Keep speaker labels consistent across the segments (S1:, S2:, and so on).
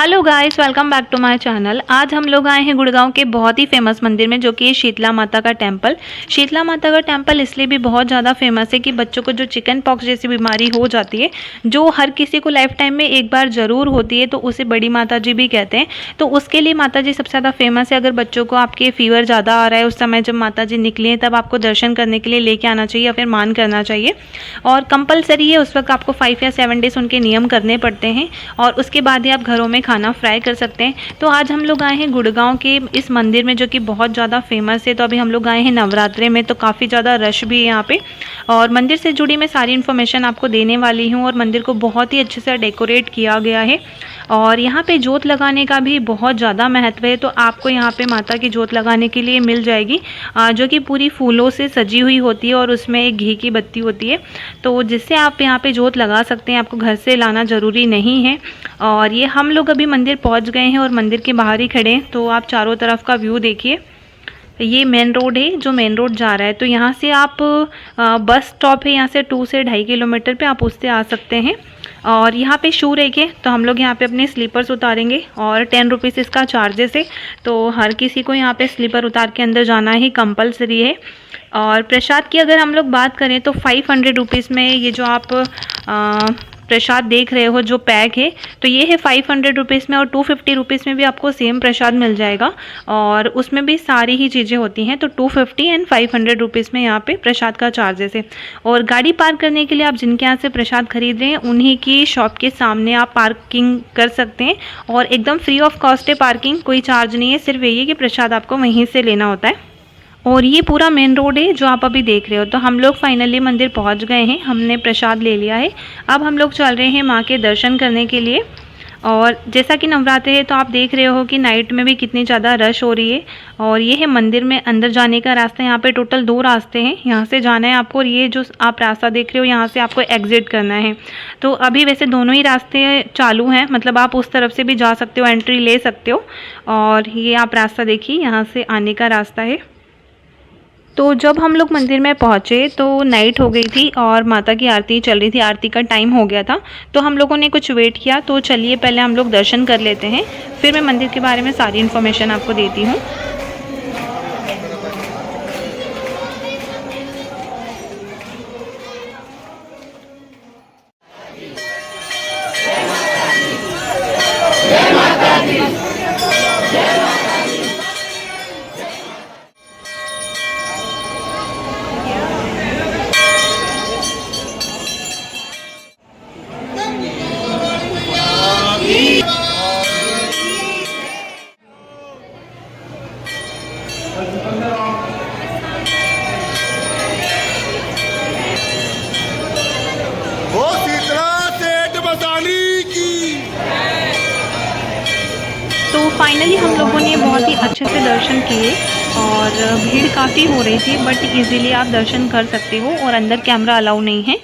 S1: Hello guys, welcome back to my channel. आज हम लोग आए हैं गुड़गांव के बहुत ही फेमस मंदिर में, जो कि शीतला माता का टेंपल। शीतला माता का टेंपल इसलिए भी बहुत ज़्यादा फेमस है कि बच्चों को जो चिकन पॉक्स जैसी बीमारी हो जाती है, जो हर किसी को लाइफ टाइम में एक बार ज़रूर होती है, तो उसे बड़ी माता जी भी कहते हैं। तो उसके लिए माता जी सबसे ज़्यादा फेमस है। अगर बच्चों को आपके फीवर ज़्यादा आ रहा है, उस समय जब माता जी निकली हैं, तब आपको दर्शन करने के लिए लेके आना चाहिए या फिर मान करना चाहिए। और कंपलसरी है, उस वक्त आपको 5 या 7 डेज़ उनके नियम करने पड़ते हैं, और उसके बाद ही आप घरों में खाना फ्राई कर सकते हैं। तो आज हम लोग आए हैं गुड़गांव के इस मंदिर में, जो कि बहुत ज़्यादा फेमस है। तो अभी हम लोग आए हैं नवरात्रे में, तो काफ़ी ज़्यादा रश भी है यहाँ पे। और मंदिर से जुड़ी मैं सारी इन्फॉर्मेशन आपको देने वाली हूँ। और मंदिर को बहुत ही अच्छे से डेकोरेट किया गया है, और यहाँ पे जोत लगाने का भी बहुत ज़्यादा महत्व है। तो आपको यहाँ पे माता की जोत लगाने के लिए मिल जाएगी, जो कि पूरी फूलों से सजी हुई होती है, और उसमें एक घी की बत्ती होती है, तो जिससे आप यहाँ पे जोत लगा सकते हैं। आपको घर से लाना ज़रूरी नहीं है। और ये हम लोग अभी मंदिर पहुँच गए हैं और मंदिर के बाहर ही खड़े हैं। तो आप चारों तरफ का व्यू देखिए। ये मेन रोड है, जो मेन रोड जा रहा है। तो यहाँ से आप बस स्टॉप है, यहाँ से 2 से 2.5 किलोमीटर पे आप उससे आ सकते हैं। और यहाँ पे शू रैक है, तो हम लोग यहाँ पे अपने स्लीपर्स उतारेंगे, और 10 रुपीज़ इसका चार्जेस है। तो हर किसी को यहाँ पे स्लीपर उतार के अंदर जाना ही कंपलसरी है। और प्रसाद की अगर हम लोग बात करें, तो 500 रुपीज़ में ये जो आप प्रसाद देख रहे हो, जो पैक है, तो ये है 500 रुपीज़ में। और 250 रुपीज़ में भी आपको सेम प्रसाद मिल जाएगा, और उसमें भी सारी ही चीज़ें होती हैं। तो 250 एंड 500 रुपीज़ में यहाँ पे प्रसाद का चार्जेस है। और गाड़ी पार्क करने के लिए आप जिनके यहाँ से प्रसाद खरीद रहे हैं, उन्हीं की शॉप के सामने आप पार्किंग कर सकते हैं। और एकदम फ्री ऑफ कॉस्ट है पार्किंग, कोई चार्ज नहीं है। सिर्फ यही है कि प्रसाद आपको वहीं से लेना होता है। और ये पूरा मेन रोड है जो आप अभी देख रहे हो। तो हम लोग फाइनली मंदिर पहुंच गए हैं, हमने प्रसाद ले लिया है। अब हम लोग चल रहे हैं माँ के दर्शन करने के लिए। और जैसा कि नवरात्रि है, तो आप देख रहे हो कि नाइट में भी कितनी ज़्यादा रश हो रही है। और ये है मंदिर में अंदर जाने का रास्ता। यहाँ पे टोटल 2 रास्ते हैं, यहाँ से जाना है आपको, और ये जो आप रास्ता देख रहे हो, यहाँ से आपको एग्जिट करना है। तो अभी वैसे दोनों ही रास्ते चालू हैं, मतलब आप उस तरफ से भी जा सकते हो, एंट्री ले सकते हो। और ये आप रास्ता देखिए, यहाँ से आने का रास्ता है। तो जब हम लोग मंदिर में पहुँचे, तो नाइट हो गई थी और माता की आरती चल रही थी, आरती का टाइम हो गया था। तो हम लोगों ने कुछ वेट किया। तो चलिए पहले हम लोग दर्शन कर लेते हैं, फिर मैं मंदिर के बारे में सारी इन्फॉर्मेशन आपको देती हूँ।
S2: वो शीतला सेठ बसानी की।
S1: तो फाइनली हम लोगों ने बहुत ही अच्छे से दर्शन किए, और भीड़ काफ़ी हो रही थी, बट इजीली आप दर्शन कर सकते हो। और अंदर कैमरा अलाउ नहीं है,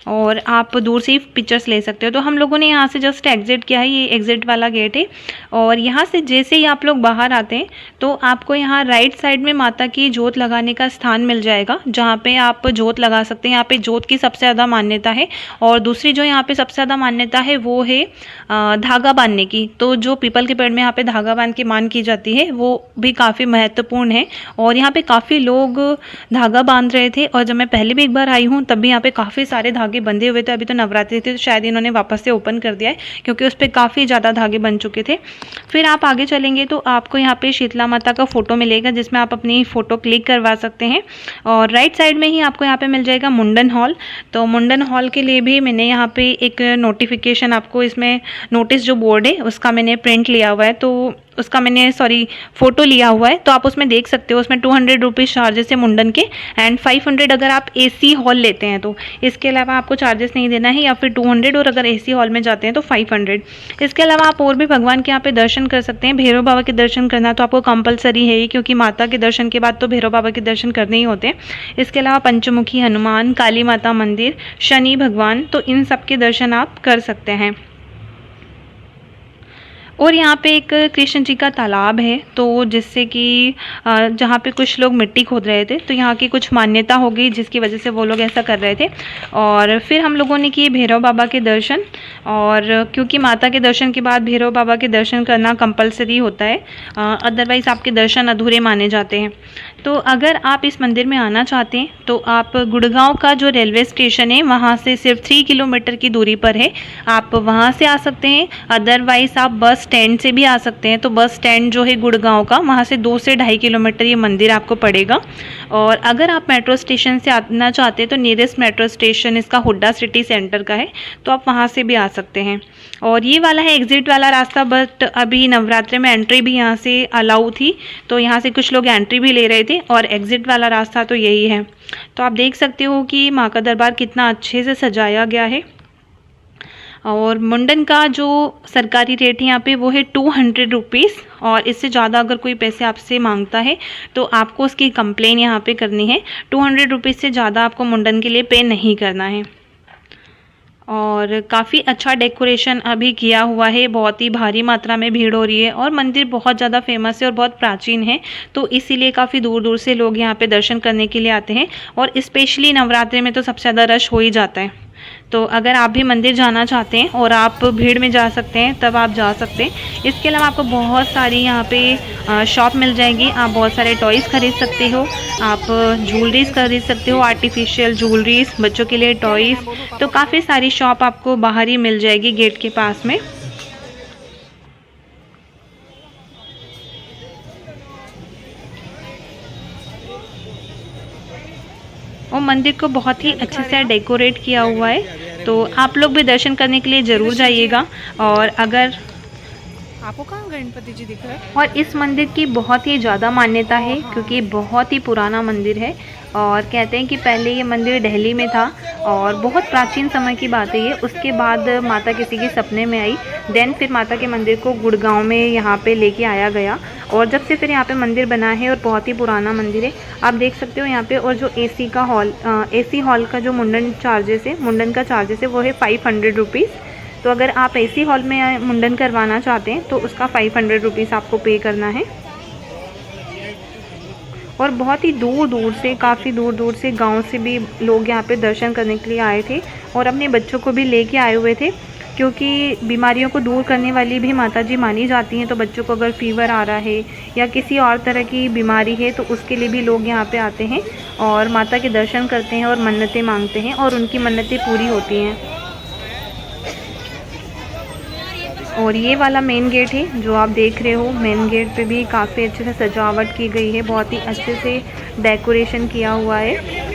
S1: और आप दूर से ही पिक्चर्स ले सकते हो। तो हम लोगों ने यहाँ से जस्ट एग्ज़िट किया है, ये एग्ज़िट वाला गेट है। और यहाँ से जैसे ही आप लोग बाहर आते हैं, तो आपको यहाँ राइट साइड में माता की जोत लगाने का स्थान मिल जाएगा, जहाँ पे आप जोत लगा सकते हैं। यहाँ पे जोत की सबसे ज़्यादा मान्यता है। और दूसरी जो यहाँ पे सबसे ज़्यादा मान्यता है, वो है धागा बांधने की। तो जो पीपल के पेड़ में यहाँ पे धागा बांध के मान की जाती है, वो भी काफ़ी महत्वपूर्ण है। और यहाँ पे काफ़ी लोग धागा बांध रहे थे, और जब मैं पहले भी एक बार आई हूँ, तब भी यहाँ पे काफ़ी सारे धागे बंधे हुए थे। अभी तो नवरात्रि थे, तो शायद इन्होंने वापस से ओपन कर दिया है, क्योंकि उस पर काफ़ी ज़्यादा धागे बन चुके थे। फिर आप आगे चलेंगे, तो आपको यहाँ पे शीतला माता का फ़ोटो मिलेगा, जिसमें आप अपनी फ़ोटो क्लिक करवा सकते हैं। और राइट साइड में ही आपको यहाँ पे मिल जाएगा मुंडन हॉल। तो मुंडन हॉल के लिए भी मैंने यहाँ पे एक नोटिफिकेशन, आपको इसमें नोटिस जो बोर्ड है उसका मैंने प्रिंट लिया हुआ है, तो उसका मैंने फ़ोटो लिया हुआ है। तो आप उसमें देख सकते हो, उसमें 200 रुपीज़ चार्जेस है मुंडन के, एंड 500 अगर आप AC हॉल लेते हैं तो। इसके अलावा आपको चार्जेस नहीं देना है, या फिर 200, और अगर AC हॉल में जाते हैं तो 500। इसके अलावा आप और भी भगवान के यहाँ पे दर्शन कर सकते हैं। भैरव बाबा के दर्शन करना तो आपको कंपलसरी है ही, क्योंकि माता के दर्शन के बाद तो भैरव बाबा के दर्शन करने ही होते हैं। इसके अलावा पंचमुखी हनुमान, काली माता मंदिर, शनि भगवान, तो इन सब के दर्शन आप कर सकते हैं। और यहाँ पे एक कृष्ण जी का तालाब है, तो जिससे कि जहाँ पे कुछ लोग मिट्टी खोद रहे थे, तो यहाँ की कुछ मान्यता हो गई जिसकी वजह से वो लोग ऐसा कर रहे थे। और फिर हम लोगों ने किए भैरव बाबा के दर्शन, और क्योंकि माता के दर्शन के बाद भैरव बाबा के दर्शन करना कंपलसरी होता है, अदरवाइज़ आपके दर्शन अधूरे माने जाते हैं। तो अगर आप इस मंदिर में आना चाहते हैं तो आप गुड़गांव का जो रेलवे स्टेशन है वहाँ से सिर्फ 3 किलोमीटर की दूरी पर है, आप वहाँ से आ सकते हैं। अदरवाइज़ आप बस स्टैंड से भी आ सकते हैं। तो बस स्टैंड जो है गुड़गांव का, वहाँ से 2 से 2.5 किलोमीटर ये मंदिर आपको पड़ेगा। और अगर आप मेट्रो स्टेशन से आना चाहते हैं तो नियरेस्ट मेट्रो स्टेशन इसका हुड्डा सिटी सेंटर का है, तो आप वहाँ से भी आ सकते हैं। और ये वाला है एग्ज़िट वाला रास्ता, बट अभी नवरात्रि में एंट्री भी यहाँ से अलाउ थी, तो यहाँ से कुछ लोग एंट्री भी ले रहे थे, और एग्ज़िट वाला रास्ता तो यही है। तो आप देख सकते हो कि माँ का दरबार कितना अच्छे से सजाया गया है। और मुंडन का जो सरकारी रेट है यहाँ पे वो है 200 रुपीज़, और इससे ज़्यादा अगर कोई पैसे आपसे मांगता है तो आपको उसकी कंप्लेन यहाँ पे करनी है। 200 रुपीज़ से ज़्यादा आपको मुंडन के लिए पे नहीं करना है। और काफ़ी अच्छा डेकोरेशन अभी किया हुआ है, बहुत ही भारी मात्रा में भीड़ हो रही है, और मंदिर बहुत ज़्यादा फेमस है और बहुत प्राचीन है, तो इसीलिए काफ़ी दूर दूर से लोग यहाँ पे दर्शन करने के लिए आते हैं। और स्पेशली नवरात्रि में तो सबसे ज़्यादा रश हो ही जाता है। तो अगर आप भी मंदिर जाना चाहते हैं और आप भीड़ में जा सकते हैं तब आप जा सकते हैं। इसके अलावा आपको बहुत सारी यहाँ पे शॉप मिल जाएगी, आप बहुत सारे टॉयज़ खरीद सकते हो, आप ज्वेलरीज खरीद सकते हो, आर्टिफिशियल ज्वेलरीज, बच्चों के लिए टॉयज़, तो काफ़ी सारी शॉप आपको बाहर ही मिल जाएगी गेट के पास में। और मंदिर को बहुत ही अच्छे से डेकोरेट किया हुआ है, तो आप लोग भी दर्शन करने के लिए ज़रूर जाइएगा। और अगर
S3: आपको कहाँ गणपति जी दिख रहे हैं?
S1: और इस मंदिर की बहुत ही ज़्यादा मान्यता है, क्योंकि बहुत ही पुराना मंदिर है, और कहते हैं कि पहले ये मंदिर दिल्ली में था, और बहुत प्राचीन समय की बात है ये। उसके बाद माता किसी के सपने में आई, देन फिर माता के मंदिर को गुड़गांव में यहाँ पे लेके आया गया, और जब से फिर यहाँ पे मंदिर बना है, और बहुत ही पुराना मंदिर है। आप देख सकते हो यहाँ पे। और जो एसी हॉल का जो मुंडन का चार्जेस है वो है 500 रुपीज़। तो अगर आप एसी हॉल में मुंडन करवाना चाहते हैं तो उसका 500 रुपीज़ आपको पे करना है। और बहुत ही दूर दूर से, काफ़ी दूर दूर से गांव से भी लोग यहाँ पे दर्शन करने के लिए आए थे, और अपने बच्चों को भी लेके आए हुए थे, क्योंकि बीमारियों को दूर करने वाली भी माता जी मानी जाती हैं। तो बच्चों को अगर फीवर आ रहा है या किसी और तरह की बीमारी है तो उसके लिए भी लोग यहाँ पे आते हैं और माता के दर्शन करते हैं और मन्नतें मांगते हैं, और उनकी मन्नतें पूरी होती हैं। और ये वाला मेन गेट है जो आप देख रहे हो, मेन गेट पे भी काफ़ी अच्छे से सजावट की गई है, बहुत ही अच्छे से डेकोरेशन किया हुआ है।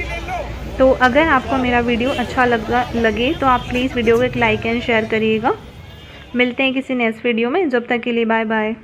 S1: तो अगर आपको मेरा वीडियो अच्छा लगे तो आप प्लीज़ वीडियो को एक लाइक एंड शेयर करिएगा। मिलते हैं किसी नेक्स्ट वीडियो में, जब तक के लिए बाय बाय।